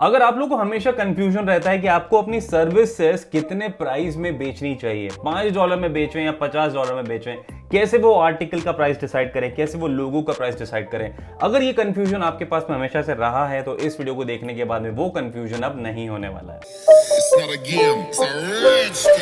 अगर आप लोग को हमेशा कंफ्यूजन रहता है कि आपको अपनी सर्विसेज कितने प्राइस में बेचनी चाहिए, $5 में बेचें या $50 में बेचें, कैसे वो आर्टिकल का प्राइस डिसाइड करें, कैसे वो लोगो का प्राइस डिसाइड करें, अगर ये कंफ्यूजन आपके पास में हमेशा से रहा है तो इस वीडियो को देखने के बाद में वो कंफ्यूजन अब नहीं होने वाला है।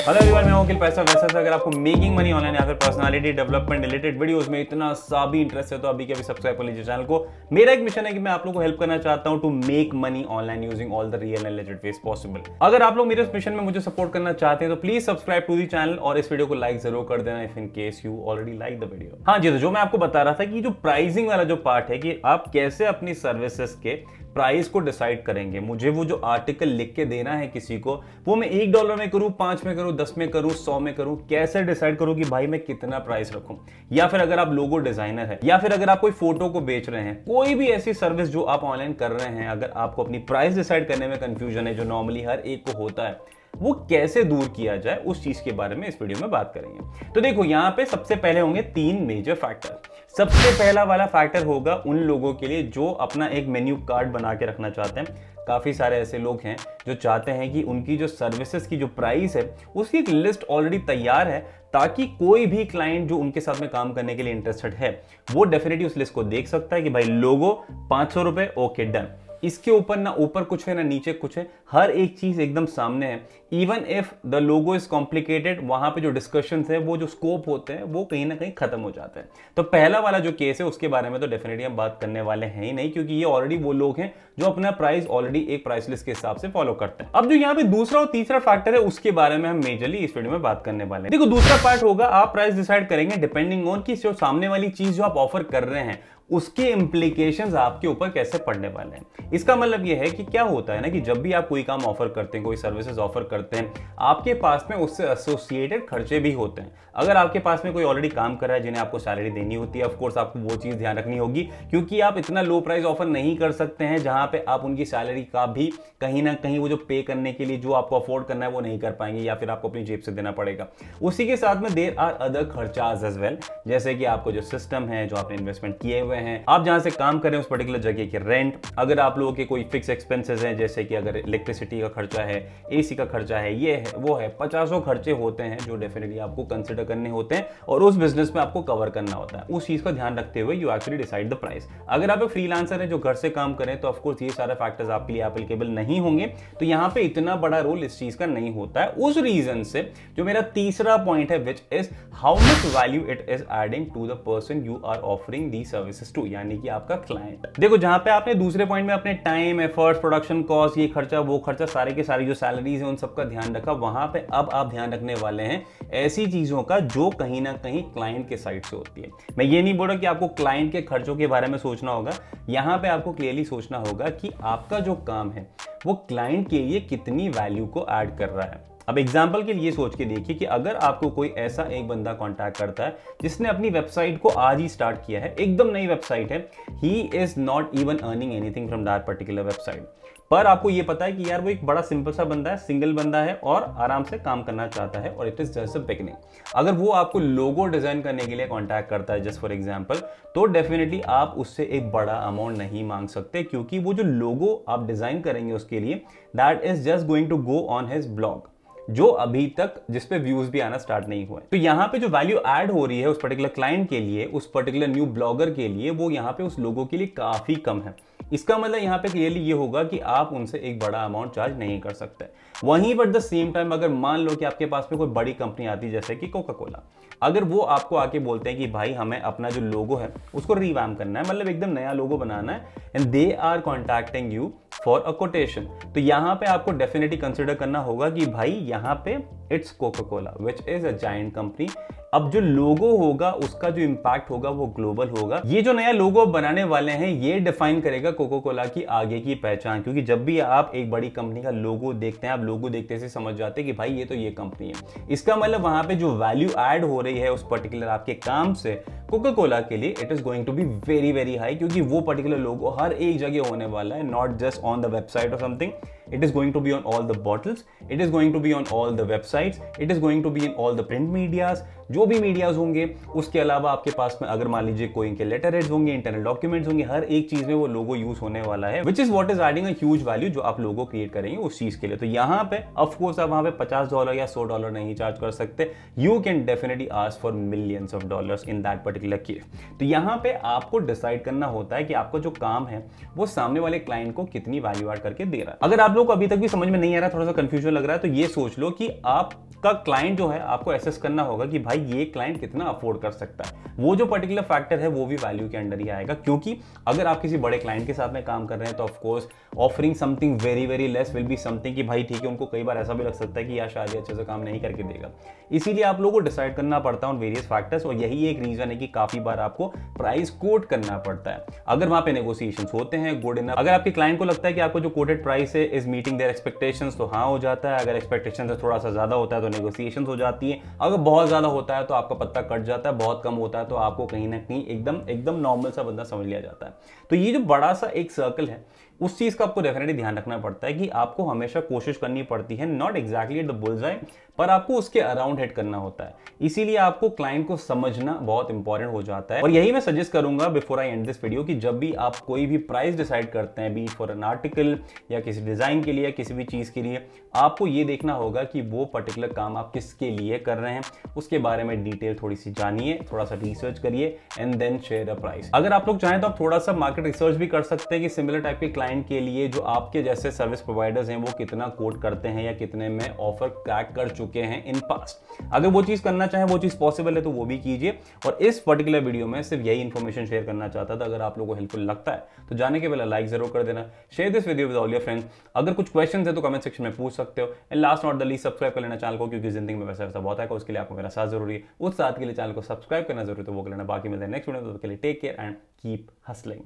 हेलो एवरीवन, मैं वकील पैसा वैसा से। अगर आपको मेकिंग मनी ऑनलाइन या फिर पर्सनालिटी डेवलपमेंट रिलेटेड वीडियोस में इतना सा भी इंटरेस्ट है तो अभी के अभी सब्सक्राइब कर लीजिए चैनल को। मेरा एक मिशन है कि मैं आप लोगों को हेल्प करना चाहता हूं to make money online using all the real and legit ways possible. अगर आप लोग मेरे इस मिशन में मुझे सपोर्ट करना चाहते हैं तो please subscribe to the channel और इस वीडियो को लाइक जरूर कर देना if in case you already like the video. हाँ जी, तो जो मैं आपको बता रहा था कि जो प्राइसिंग वाला जो पार्ट है कि आप कैसे अपनी सर्विसेज के प्राइस को डिसाइड करेंगे। मुझे वो जो आर्टिकल लिख के देना है किसी को, वो मैं $1 में करूं, 5 में करूं, 10 में करूं, 100 में करूं, कैसे डिसाइड करूं कि भाई मैं कितना प्राइस रखूं। या फिर अगर आप लोगो डिजाइनर है या फिर अगर आप कोई फोटो को बेच रहे हैं, कोई भी ऐसी सर्विस जो आप ऑनलाइन कर रहे हैं, अगर आपको अपनी प्राइस डिसाइड करने में कंफ्यूजन है जो नॉर्मली हर एक को होता है, वो कैसे दूर किया जाए उस चीज के बारे में इस वीडियो में बात करेंगे। तो देखो, यहां पे सबसे पहले होंगे 3 मेजर फैक्टर। सबसे पहला वाला फैक्टर होगा उन लोगों के लिए जो अपना एक मेन्यू कार्ड बना के रखना चाहते हैं। काफी सारे ऐसे लोग हैं जो चाहते हैं कि उनकी जो सर्विसेज की जो प्राइस है उसकी एक लिस्ट ऑलरेडी तैयार है, ताकि कोई भी क्लाइंट जो उनके साथ में काम करने के लिए इंटरेस्टेड है वो डेफिनेटली उस लिस्ट को देख सकता है कि भाई लोगो ₹500, ओके डन। इसके ऊपर ना ऊपर कुछ है ना नीचे कुछ है, हर एक चीज एकदम सामने है। Even if the logo is complicated, वहां पे जो डिस्कशंस है, वो जो स्कोप होते हैं वो कहीं ना कहीं खत्म हो जाते हैं। तो पहला वाला जो केस है उसके बारे में तो डेफिनेटली हम बात करने वाले हैं ही नहीं, क्योंकि ये ऑलरेडी वो लोग हैं जो अपना प्राइस ऑलरेडी एक प्राइस लिस्ट के हिसाब से फॉलो करते हैं। अब जो यहाँ पे दूसरा और तीसरा फैक्टर है उसके बारे में हम मेजरली इस वीडियो में बात करने वाले हैं। देखो, दूसरा पार्ट होगा आप प्राइस डिसाइड करेंगे डिपेंडिंग ऑन कि जो सामने वाली चीज जो आप ऑफर कर रहे हैं उसके इंप्लीकेशंस आपके ऊपर कैसे पड़ने वाले हैं। इसका मतलब यह है कि क्या होता है ना कि जब भी आप कोई काम ऑफर करते हैं, कोई सर्विसेज ऑफर करते हैं, आपके पास में उससे एसोसिएटेड खर्चे भी होते हैं। अगर आपके पास में कोई ऑलरेडी काम कर रहा है जिन्हें आपको सैलरी देनी होती है, ऑफ कोर्स आपको वो चीज ध्यान रखनी होगी, क्योंकि आप इतना लो प्राइस ऑफर नहीं कर सकते हैं जहां पे आप उनकी सैलरी का भी कहीं ना कहीं वो जो पे करने के लिए जो आपको अफोर्ड करना है वो नहीं कर पाएंगे, या फिर आपको अपनी जेब से देना पड़ेगा। उसी के साथ में देयर आर अदर खर्चाज एज वेल, जैसे कि आपको जो सिस्टम है, जो आपने इन्वेस्टमेंट किए हुए हैं, आप जहां से काम करें उस पर्टिकुलर जगह के रेंट, अगर आप लोगों के कोई फिक्स एक्सपेंसेस हैं, जैसे कि अगर इलेक्ट्रिसिटी का खर्चा है, एसी का खर्चा है, ये है वो है, 50 खर्चे होते हैं जो डेफिनेटली आपको कंसिडर करने होते हैं और उस बिजनेस में आपको कवर करना होता है। उस चीज का ध्यान रखते हुए you actually decide the price. अगर आप एक फ्रीलांसर हैं जो घर से काम करें तो ऑफकोर्स ये सारे फैक्टर्स आपके लिए एप्लीकेबल नहीं होंगे, तो यहाँ पे इतना बड़ा रोल इस चीज का नहीं होता है। उस रीजन से जो मेरा तीसरा पॉइंट है which is how much value it is adding to the person you are offering the services to, यानी कि आपका क्लाइंट। देखो, जहां पे आपने दूसरे पॉइंट में अपने टाइम, एफर्ट, प्रोडक्शन कॉस्ट, ये खर्चा वो खर्चा, सारे के सारी जो सैलरीज है उन सबका ध्यान रखा, वहां पे अब आप ध्यान रखने वाले हैं ऐसी चीजों का जो कहीं ना कहीं क्लाइंट के साइड से होती है। मैं ये नहीं बोल रहा कि आपको क्लाइंट के खर्चों के बारे में सोचना होगा, यहां पे आपको क्लियरली सोचना होगा कि आपका जो काम है वो क्लाइंट के लिए कितनी वैल्यू को ऐड कर रहा है। अब एग्जाम्पल के लिए सोच के देखिए कि अगर आपको कोई ऐसा एक बंदा कांटेक्ट करता है जिसने अपनी वेबसाइट को आज ही स्टार्ट किया है, एकदम नई वेबसाइट है, he is not even earning anything from that particular website, पर आपको ये पता है कि यार वो एक बड़ा सिंपल सा बंदा है, सिंगल बंदा है और आराम से काम करना चाहता है और it is just a beginning. अगर वो आपको लोगो डिजाइन करने के लिए कांटेक्ट करता है जस्ट फॉर एग्जांपल, तो डेफिनेटली आप उससे एक बड़ा अमाउंट नहीं मांग सकते, क्योंकि वो जो लोगो आप डिजाइन करेंगे उसके लिए that is just going to go on his blog, जो अभी तक जिस पे व्यूज भी आना स्टार्ट नहीं हुए। तो यहाँ पे जो वैल्यू ऐड हो रही है उस पर्टिकुलर क्लाइंट के लिए, उस पर्टिकुलर न्यू ब्लॉगर के लिए, वो यहाँ पे उस लोगों के लिए काफी कम है। इसका मतलब यहाँ पे क्लियरली ये होगा कि आप उनसे एक बड़ा अमाउंट चार्ज नहीं कर सकते। वहीं पर द सेम टाइम अगर मान लो कि आपके पास में कोई बड़ी कंपनी आती है जैसे कि कोका कोला, अगर वो आपको आके बोलते हैं कि भाई हमें अपना जो लोगो है उसको रिवैम्प करना है, मतलब एकदम नया लोगो बनाना है, and they are contacting you for a quotation, तो यहाँ पे आपको डेफिनेटली कंसिडर करना होगा कि भाई यहाँ पे it's Coca Cola which is a giant company. अब जो लोगो होगा उसका जो इंपैक्ट होगा वो ग्लोबल होगा। ये जो नया लोगो बनाने वाले हैं ये डिफाइन करेगा कोका कोला की आगे की पहचान, क्योंकि जब भी आप एक बड़ी कंपनी का लोगो देखते हैं, आप लोगो देखते से समझ जाते हैं कि भाई ये तो ये कंपनी है। इसका मतलब वहां पे जो वैल्यू ऐड हो रही है उस पर्टिकुलर आपके काम से कोका कोला के लिए, it is going to be very very high, क्योंकि वो पर्टिकुलर लोगो हर एक जगह होने वाला है, not just on the website और something, it is going to be on all the bottles, it is going to be on all the websites, it is going to be in all the print medias, जो भी medias होंगे। उसके अलावा आपके पास में अगर मान लीजिए कोई इनके लेटर हेड्स होंगे, इंटरनल डॉक्यूमेंट्स होंगे, हर एक चीज में वो लोगो यूज होने वाला है, which is what is adding a huge value जो आप लोगो क्रिएट करेंगे उस चीज के लिए। तो यहाँ पे ऑफ कोर्स आप वहां पे $50 या $100 नहीं चार्ज कर सकते, you can definitely ask for millions of dollars in that particular case. तो यहाँ पे आपको डिसाइड करना होता है कि आपका जो काम है वो सामने वाले क्लाइंट को कितनी वैल्यू ऐड करके दे रहा है। अगर आप लोग को अभी तक भी समझ में नहीं आ रहा, थोड़ा सा कंफ्यूजन लग रहा है, तो ये सोच लो कि आपका क्लाइंट जो है आपको एसेस करना होगा कि भाई ये क्लाइंट कितना अफोर्ड कर सकता है। वो जो पर्टिकुलर फैक्टर है वो भी वैल्यू के अंडर ही आएगा, क्योंकि अगर आप किसी बड़े क्लाइंट के साथ में काम कर रहे हैं तो of course offering something very very less will be something कि भाई ठीक है, उनको कई बार ऐसा भी लग सकता है कि यार शायद अच्छे से काम नहीं करके देगा। इसीलिए आप लोगों को डिसाइड करना पड़ता है ऑन वेरियस फैक्टर्स, और यही एक रीजन है कि काफी बार आपको प्राइस कोट करना पड़ता है। अगर वहां पे नेगोशिएशंस होते हैं गुड इनफ, अगर आपके क्लाइंट को लगता है कि आपको जो कोटेड प्राइस है इज मीटिंग देयर एक्सपेक्टेशंस, तो हाँ हो जाता है। अगर एक्सपेक्टेशन से थोड़ा सा ज्यादा होता है तो नेगोशिएशंस हो जाती है। अगर बहुत ज्यादा होता है तो आपका पत्ता कट जाता है, बहुत कम होता है तो आपको कहीं ना कहीं एकदम नॉर्मल सा बंदा समझ लिया जाता है। तो ये जो बड़ा सा एक सर्कल है उस चीज का आपको डेफिनेटली ध्यान रखना पड़ता है कि आपको हमेशा कोशिश करनी पड़ती है not exactly at the bullseye, पर आपको उसके अराउंड हिट करना होता है। इसीलिए आपको क्लाइंट को समझना बहुत इंपॉर्टेंट हो जाता है। और यही मैं सजेस्ट करूंगा before I and this video कि जब भी आप कोई भी प्राइस डिसाइड करते हैं, बी फॉर एन आर्टिकल या किसी डिजाइन के लिए, किसी भी चीज के लिए, आपको ये देखना होगा कि वो पर्टिकुलर काम आप किसके लिए कर रहे हैं, उसके बारे में डिटेल थोड़ी सी जानिए, थोड़ा सा रिसर्च करिए and then share the price. अगर आप लोग चाहें तो आप थोड़ा सा मार्केट रिसर्च भी कर सकते हैं कि सिमिलर टाइप के क्लाइंट के लिए जो आपके जैसे सर्विस प्रोवाइडर्स हैं वो कितना कोट करते हैं या कितने में ऑफर क्रैक कर चुके हैं इन पास्ट। अगर वो चीज करना चाहें, वो चीज पॉसिबल है तो वो भी कीजिए। और इस पर्टिकुलर वीडियो में सिर्फ यही इंफॉर्मेशन शेयर करना चाहता था। अगर आप लोगों को हेल्पफुल लगता है तो जाने के पहले लाइक जरूर कर देना, share this video with all your friends. अगर कुछ क्वेश्चन है तो कमेंट सेक्शन में पूछ सकते हो। And last not the least, subscribe कर लेना चैनल को, क्योंकि जिंदगी में वैसा बहुत है, उसके लिए आपको मेरा साथ जरूरी है। उस साथ के लिए चैनल को सब्सक्राइब करना जरूरी, तो वो कर लेना। बाकी मिलते हैं नेक्स्ट वीडियो में, तो के लिए take care and keep hustling.